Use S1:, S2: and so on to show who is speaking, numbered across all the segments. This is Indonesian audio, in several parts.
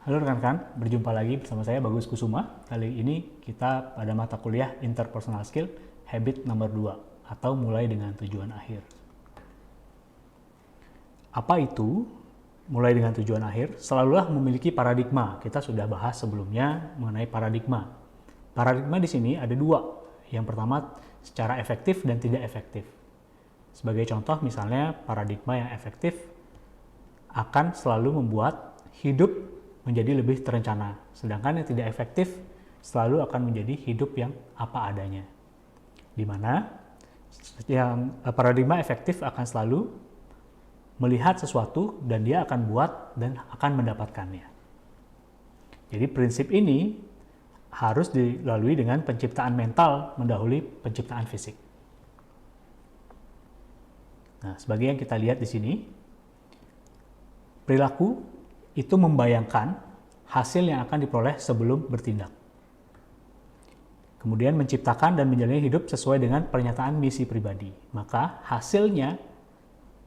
S1: Halo rekan-rekan, berjumpa lagi bersama saya Bagus Kusuma. Kali ini kita pada mata kuliah Interpersonal Skill Habit nomor 2 atau mulai dengan tujuan akhir. Apa itu mulai dengan tujuan akhir? Selalulah memiliki paradigma. Kita sudah bahas sebelumnya mengenai paradigma. Paradigma di sini ada dua. Yang pertama secara efektif dan tidak efektif. Sebagai contoh misalnya paradigma yang efektif akan selalu membuat hidup menjadi lebih terencana. Sedangkan yang tidak efektif selalu akan menjadi hidup yang apa adanya. Di mana yang paradigma efektif akan selalu melihat sesuatu dan dia akan buat dan akan mendapatkannya. Jadi prinsip ini harus dilalui dengan penciptaan mental mendahului penciptaan fisik. Nah, sebagai yang kita lihat di sini, perilaku itu membayangkan hasil yang akan diperoleh sebelum bertindak. Kemudian menciptakan dan menjalani hidup sesuai dengan pernyataan misi pribadi. Maka hasilnya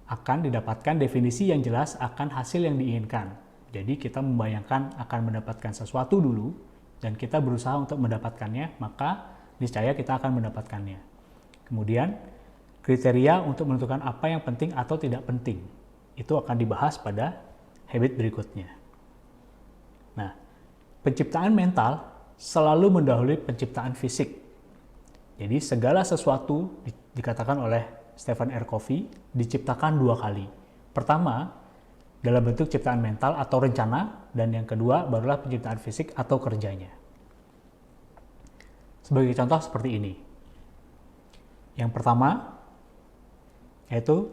S1: akan didapatkan definisi yang jelas akan hasil yang diinginkan. Jadi kita membayangkan akan mendapatkan sesuatu dulu dan kita berusaha untuk mendapatkannya, maka niscaya kita akan mendapatkannya. Kemudian kriteria untuk menentukan apa yang penting atau tidak penting itu akan dibahas pada habit berikutnya. Nah, penciptaan mental selalu mendahului penciptaan fisik. Jadi segala sesuatu dikatakan oleh Stephen R. Covey diciptakan dua kali. Pertama, dalam bentuk ciptaan mental atau rencana, dan yang kedua barulah penciptaan fisik atau kerjanya. Sebagai contoh seperti ini. Yang pertama, yaitu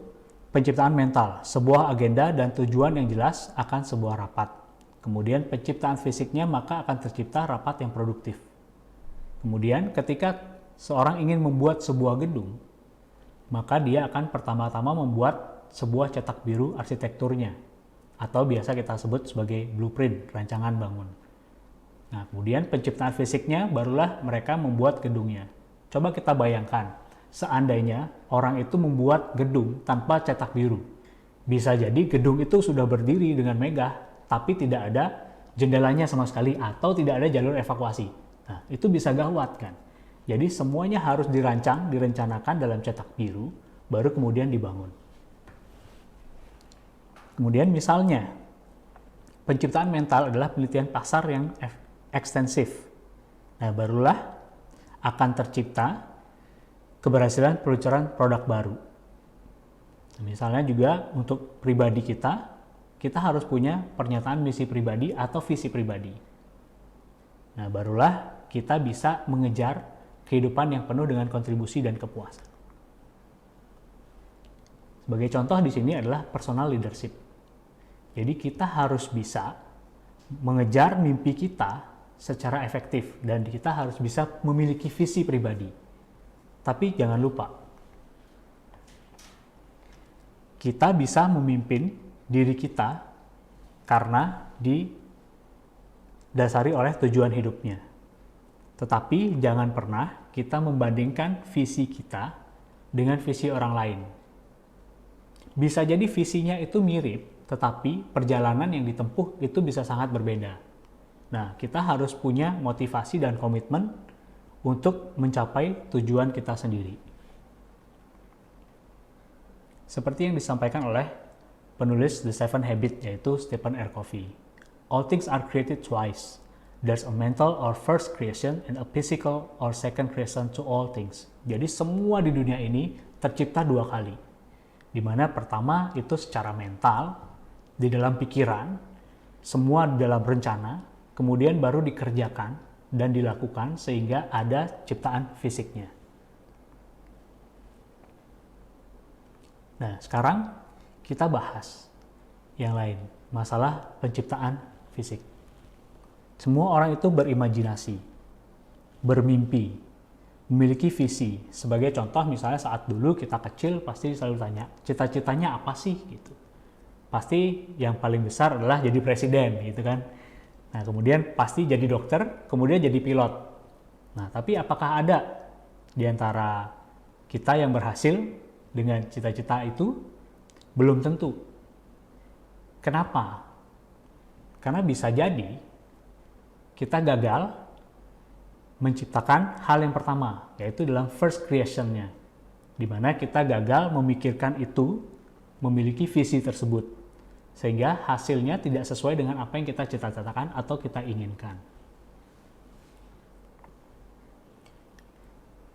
S1: penciptaan mental, sebuah agenda dan tujuan yang jelas akan sebuah rapat. Kemudian penciptaan fisiknya maka akan tercipta rapat yang produktif. Kemudian ketika seorang ingin membuat sebuah gedung, maka dia akan pertama-tama membuat sebuah cetak biru arsitekturnya, atau biasa kita sebut sebagai blueprint, rancangan bangun. Nah, kemudian penciptaan fisiknya barulah mereka membuat gedungnya. Coba kita bayangkan, seandainya orang itu membuat gedung tanpa cetak biru. Bisa jadi gedung itu sudah berdiri dengan megah, tapi tidak ada jendelanya sama sekali, atau tidak ada jalur evakuasi. Nah, itu bisa gawat kan? Jadi semuanya harus dirancang, direncanakan dalam cetak biru, baru kemudian dibangun. Kemudian misalnya, penciptaan mental adalah penelitian pasar yang ekstensif. Nah, barulah akan tercipta keberhasilan peluncuran produk baru. Misalnya juga untuk pribadi kita harus punya pernyataan misi pribadi atau visi pribadi. Nah, barulah kita bisa mengejar kehidupan yang penuh dengan kontribusi dan kepuasan. Sebagai contoh di sini adalah personal leadership. Jadi kita harus bisa mengejar mimpi kita secara efektif dan kita harus bisa memiliki visi pribadi. Tapi jangan lupa, kita bisa memimpin diri kita karena didasari oleh tujuan hidupnya. Tetapi jangan pernah kita membandingkan visi kita dengan visi orang lain. Bisa jadi visinya itu mirip, tetapi perjalanan yang ditempuh itu bisa sangat berbeda. Nah, kita harus punya motivasi dan komitmen untuk mencapai tujuan kita sendiri. Seperti yang disampaikan oleh penulis The Seven Habits, yaitu Stephen R. Covey. All things are created twice. There's a mental or first creation and a physical or second creation to all things. Jadi semua di dunia ini tercipta dua kali. Di mana pertama itu secara mental, di dalam pikiran, semua di dalam rencana, kemudian baru dikerjakan dan dilakukan sehingga ada ciptaan fisiknya. Nah, sekarang kita bahas yang lain, masalah penciptaan fisik. Semua orang itu berimajinasi, bermimpi, memiliki visi. Sebagai contoh misalnya saat dulu kita kecil pasti selalu tanya, cita-citanya apa sih gitu. Pasti yang paling besar adalah jadi presiden gitu kan. Nah, kemudian pasti jadi dokter, kemudian jadi pilot. Nah, tapi apakah ada di antara kita yang berhasil dengan cita-cita itu? Belum tentu. Kenapa? Karena bisa jadi kita gagal menciptakan hal yang pertama, yaitu dalam first creation-nya, di mana kita gagal memikirkan itu, memiliki visi tersebut, sehingga hasilnya tidak sesuai dengan apa yang kita cita-citakan atau kita inginkan.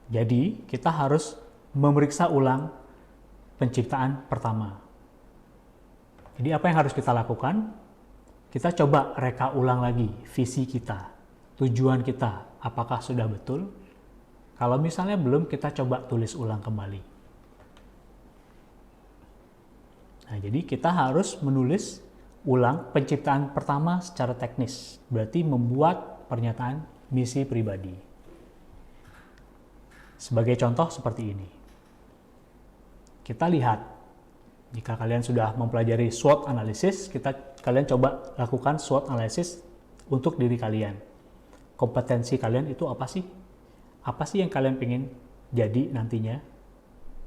S1: Jadi, kita harus memeriksa ulang penciptaan pertama. Jadi, apa yang harus kita lakukan? Kita coba reka ulang lagi visi kita, tujuan kita, apakah sudah betul? Kalau misalnya belum, kita coba tulis ulang kembali. Nah, jadi kita harus menulis ulang penciptaan pertama secara teknis, berarti membuat pernyataan misi pribadi. Sebagai contoh seperti ini. Kita lihat, jika kalian sudah mempelajari SWOT analysis, kalian coba lakukan SWOT analysis untuk diri kalian. Kompetensi kalian itu apa sih? Apa sih yang kalian ingin jadi nantinya?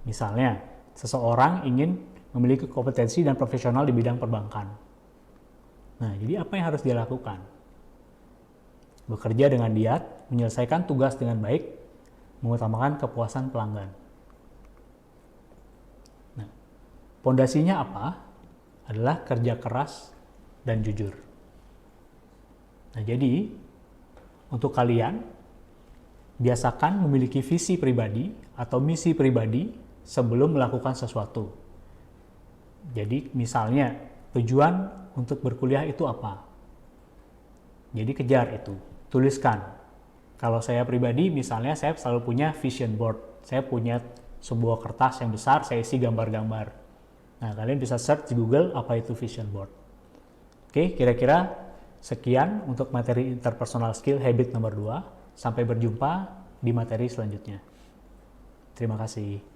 S1: Misalnya, seseorang ingin memiliki kompetensi dan profesional di bidang perbankan. Nah, jadi apa yang harus dia lakukan? Bekerja dengan giat, menyelesaikan tugas dengan baik, mengutamakan kepuasan pelanggan. Nah, pondasinya apa? Adalah kerja keras dan jujur. Nah, jadi untuk kalian, biasakan memiliki visi pribadi atau misi pribadi sebelum melakukan sesuatu. Jadi misalnya, tujuan untuk berkuliah itu apa? Jadi kejar itu, tuliskan. Kalau saya pribadi, misalnya saya selalu punya vision board. Saya punya sebuah kertas yang besar, saya isi gambar-gambar. Nah, kalian bisa search di Google apa itu vision board. Oke, kira-kira sekian untuk materi interpersonal skill habit nomor 2. Sampai berjumpa di materi selanjutnya. Terima kasih.